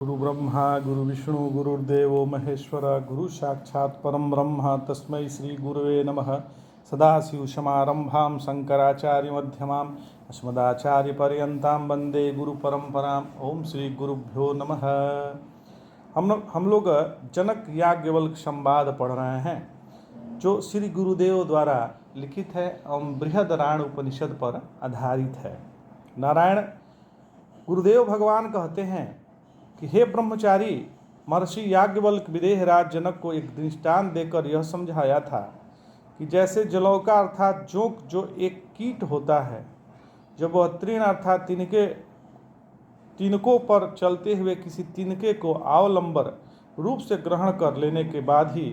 गुरु ब्रह्मा गुरु विष्णु गुरुर्देवो महेश्वर गुरु साक्षात् परम ब्रह्म तस्मै श्री गुरुवे नमः। सदाशिवसमारंभां शंकराचार्य मध्यमाम् अस्मदाचार्य पर्यंतां वंदे गुरु परंपराम्। ओम श्री गुरुभ्यो नमः। हम लोग जनक याज्ञवल्क्य संवाद पढ़ रहे हैं जो श्री गुरुदेव द्वारा लिखित है एवं बृहदरायण उपनिषद पर आधारित है। नारायण गुरुदेव भगवान कहते हैं कि हे ब्रह्मचारी, महर्षि याज्ञवल्क्य विदेह राज जनक को एक दृष्टांत देकर यह समझाया था कि जैसे जलौका अर्थात जोंक जो एक कीट होता है, जब वह तृण अर्थात तिनकों पर चलते हुए किसी तिनके को अवलंबर रूप से ग्रहण कर लेने के बाद ही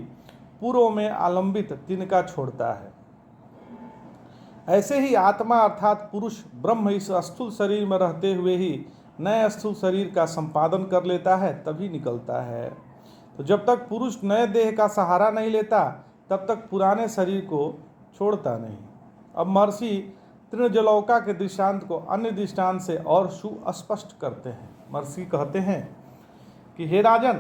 पूर्व में आलंबित तिनका छोड़ता है, ऐसे ही आत्मा अर्थात पुरुष ब्रह्म इस स्थूल शरीर में रहते हुए ही नए स्थूल शरीर का संपादन कर लेता है, तभी निकलता है। तो जब तक पुरुष नए देह का सहारा नहीं लेता तब तक पुराने शरीर को छोड़ता नहीं। अब महर्षि तृणजलौका के दृष्टांत को अन्य दृष्टांत से और सुस्पष्ट करते हैं। महर्षि कहते हैं कि हे राजन,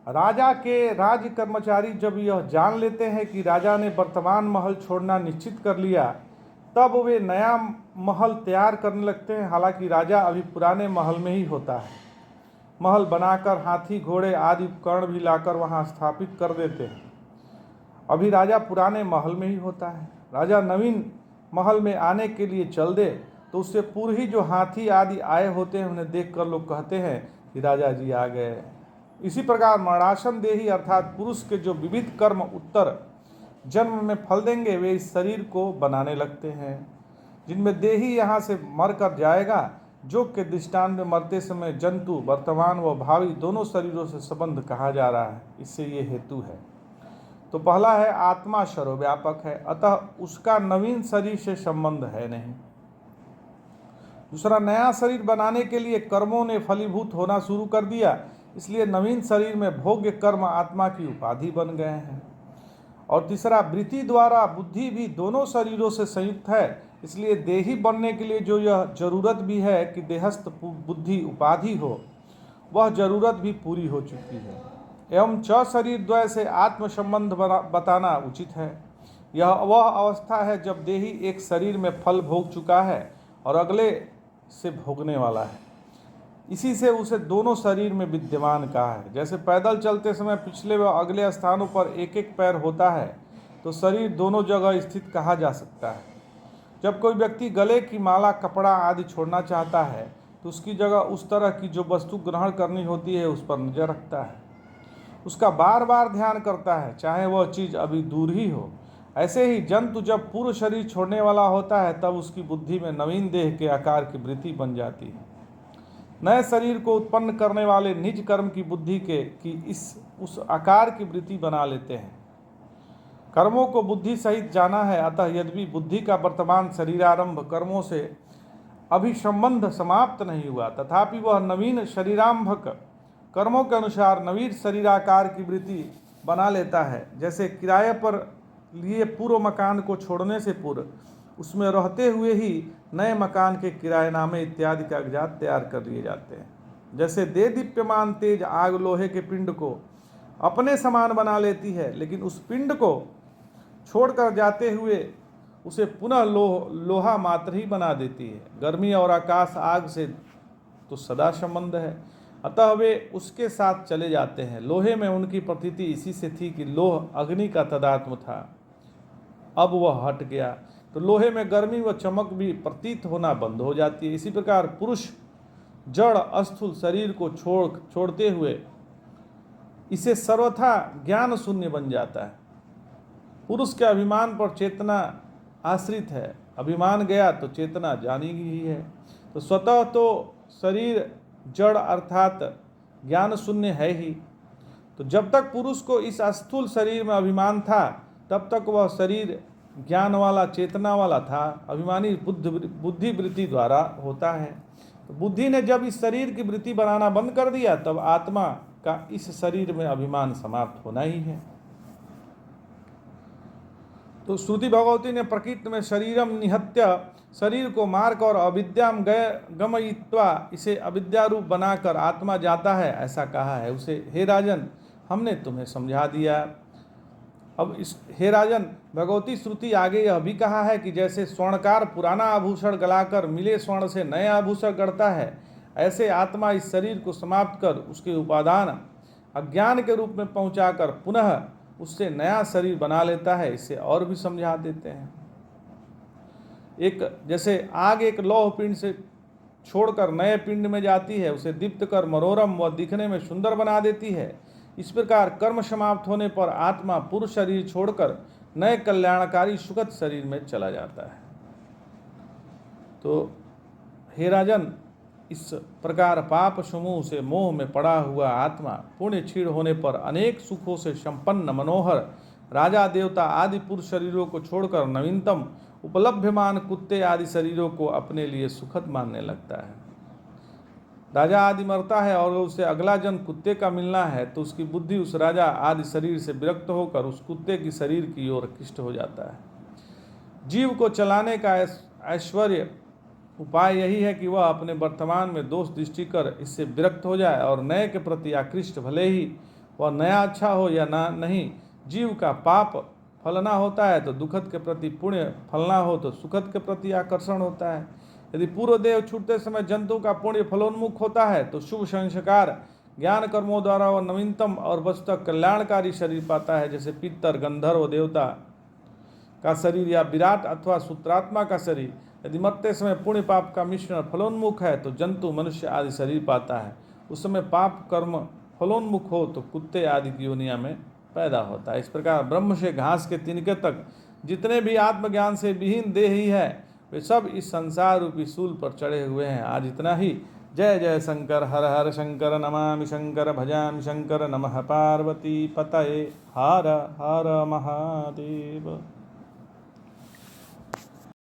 राजा के राज्य कर्मचारी जब यह जान लेते हैं कि राजा ने वर्तमान महल छोड़ना निश्चित कर लिया, तब वे नया महल तैयार करने लगते हैं। हालांकि राजा अभी पुराने महल में ही होता है। महल बनाकर हाथी घोड़े आदि उपकरण भी लाकर वहां स्थापित कर देते हैं। अभी राजा पुराने महल में ही होता है। राजा नवीन महल में आने के लिए चल दे तो उससे पूर्व ही जो हाथी आदि आए होते हैं उन्हें देखकर लोग कहते हैं कि राजा जी आ गए। इसी प्रकार मरणासन देही अर्थात पुरुष के जो विविध कर्म उत्तर जन्म में फल देंगे, वे इस शरीर को बनाने लगते हैं, जिनमें देही यहाँ से मर कर जाएगा। जोग के दृष्टांत में मरते समय जंतु वर्तमान व भावी दोनों शरीरों से संबंध कहा जा रहा है। इससे ये हेतु है। तो पहला है आत्मा सर्वव्यापक है, अतः उसका नवीन शरीर से संबंध है नहीं। दूसरा, नया शरीर बनाने के लिए कर्मों ने फलीभूत होना शुरू कर दिया, इसलिए नवीन शरीर में भोग्य कर्म आत्मा की उपाधि बन गए हैं। और तीसरा, वृत्ति द्वारा बुद्धि भी दोनों शरीरों से संयुक्त है, इसलिए देही बनने के लिए जो यह जरूरत भी है कि देहस्थ बुद्धि उपाधि हो, वह जरूरत भी पूरी हो चुकी है। एवं शरीर द्वय से आत्म संबंध बताना उचित है। यह वह अवस्था है जब देही एक शरीर में फल भोग चुका है और अगले से भोगने वाला है। इसी से उसे दोनों शरीर में विद्यमान कहा है। जैसे पैदल चलते समय पिछले व अगले स्थानों पर एक एक पैर होता है, तो शरीर दोनों जगह स्थित कहा जा सकता है। जब कोई व्यक्ति गले की माला, कपड़ा आदि छोड़ना चाहता है तो उसकी जगह उस तरह की जो वस्तु ग्रहण करनी होती है उस पर नजर रखता है, उसका बार बार ध्यान करता है, चाहे वह चीज़ अभी दूर ही हो। ऐसे ही जंतु जब पूर्व शरीर छोड़ने वाला होता है तब उसकी बुद्धि में नवीन देह के आकार की वृत्ति बन जाती है। नए शरीर को उत्पन्न करने वाले निज कर्म की बुद्धि की उस आकार की वृत्ति बना लेते हैं। कर्मों को बुद्धि सहित जाना है, अतः यद्यपि बुद्धि का वर्तमान शरीरारंभ कर्मों से अभी संबंध समाप्त नहीं हुआ, तथापि वह नवीन शरीरारंभक कर्मों के अनुसार नवीन शरीराकार की वृत्ति बना लेता है। जैसे किराए पर लिए पूर्व मकान को छोड़ने से पूर्व उसमें रहते हुए ही नए मकान के किराएनामे इत्यादि कागजात तैयार कर लिए जाते हैं। जैसे दे दीप्यमान तेज आग लोहे के पिंड को अपने समान बना लेती है, लेकिन उस पिंड को छोड़कर जाते हुए उसे पुनः लोहा मात्र ही बना देती है। गर्मी और आकाश आग से तो सदा संबंध है, अतः वे उसके साथ चले जाते हैं। लोहे में उनकी प्रतीति इसी से थी कि लोह अग्नि का तदात्म था, अब वह हट गया तो लोहे में गर्मी व चमक भी प्रतीत होना बंद हो जाती है। इसी प्रकार पुरुष जड़ अस्थूल शरीर को छोड़ते हुए इसे सर्वथा ज्ञान शून्य बन जाता है। पुरुष के अभिमान पर चेतना आश्रित है, अभिमान गया तो चेतना जानी ही है। तो स्वतः तो शरीर जड़ अर्थात ज्ञान शून्य है ही। तो जब तक पुरुष को इस स्थूल शरीर में अभिमान था तब तक वह शरीर ज्ञान वाला, चेतना वाला था। अभिमानी बुद्धि वृत्ति द्वारा होता है। तो बुद्धि ने जब इस शरीर की वृत्ति बनाना बंद कर दिया तब आत्मा का इस शरीर में अभिमान समाप्त होना ही है। तो श्रुति भगवती ने प्रकृति में शरीरम निहत्य, शरीर को मारकर और अविद्याम गमयित्वा, इसे अविद्या रूप बनाकर आत्मा जाता है, ऐसा कहा है उसे। हे राजन, हमने तुम्हें समझा दिया। अब इस हे राजन, भगवती श्रुति आगे यह भी कहा है कि जैसे स्वर्णकार पुराना आभूषण गलाकर मिले स्वर्ण से नया आभूषण गढ़ता है, ऐसे आत्मा इस शरीर को समाप्त कर उसके उपादान अज्ञान के रूप में पहुंचाकर पुनः उससे नया शरीर बना लेता है। इसे और भी समझा देते हैं। एक जैसे आग एक लौह पिंड से छोड़कर नए पिंड में जाती है, उसे दीप्त कर मनोरम व दिखने में सुंदर बना देती है, इस प्रकार कर्म समाप्त होने पर आत्मा पूर्व शरीर छोड़कर नए कल्याणकारी सुखद शरीर में चला जाता है। तो हे राजन, इस प्रकार पाप समूह से मोह में पड़ा हुआ आत्मा पुण्य क्षीण होने पर अनेक सुखों से संपन्न मनोहर राजा देवता आदि पुरुष शरीरों को छोड़कर नवीनतम उपलभ्यमान कुत्ते आदि शरीरों को अपने लिए सुखद मानने लगता है। राजा आदि मरता है और उसे अगला जन्म कुत्ते का मिलना है, तो उसकी बुद्धि उस राजा आदि शरीर से विरक्त होकर उस कुत्ते की शरीर की ओर कृष्ट हो जाता है। जीव को चलाने का ऐश्वर्य उपाय यही है कि वह अपने वर्तमान में दोष दृष्टि कर इससे विरक्त हो जाए और नए के प्रति आकृष्ट, भले ही वह नया अच्छा हो या ना नहीं। जीव का पाप फलना होता है तो दुखद के प्रति पुण्य फलना हो तो सुखद के प्रति आकर्षण होता है। यदि पूर्व देह छूटते समय जंतु का पुण्य फलोन्मुख होता है तो शुभ संस्कार ज्ञान कर्मों द्वारा वह नवीनतम और वस्तुतः कल्याणकारी शरीर पाता है, जैसे पितर, गंधर्व देवता का शरीर या विराट अथवा सूत्रात्मा का शरीर। यदि मरते समय पुण्य पाप का मिश्रण फलोन्मुख है तो जंतु, मनुष्य आदि शरीर पाता है। उस समय पाप कर्म फलोन्मुख हो तो कुत्ते आदि की योनिया में पैदा होता है। इस प्रकार ब्रह्म से घास के तिनके तक जितने भी आत्मज्ञान से विहीन देह ही है, वे सब इस संसार रूपी सूल पर चढ़े हुए हैं। आज इतना ही। जय जय शंकर, हर हर शंकर, नमामि शंकर, भजामि शंकर, नमः पार्वती पतये, हर हर महादेव।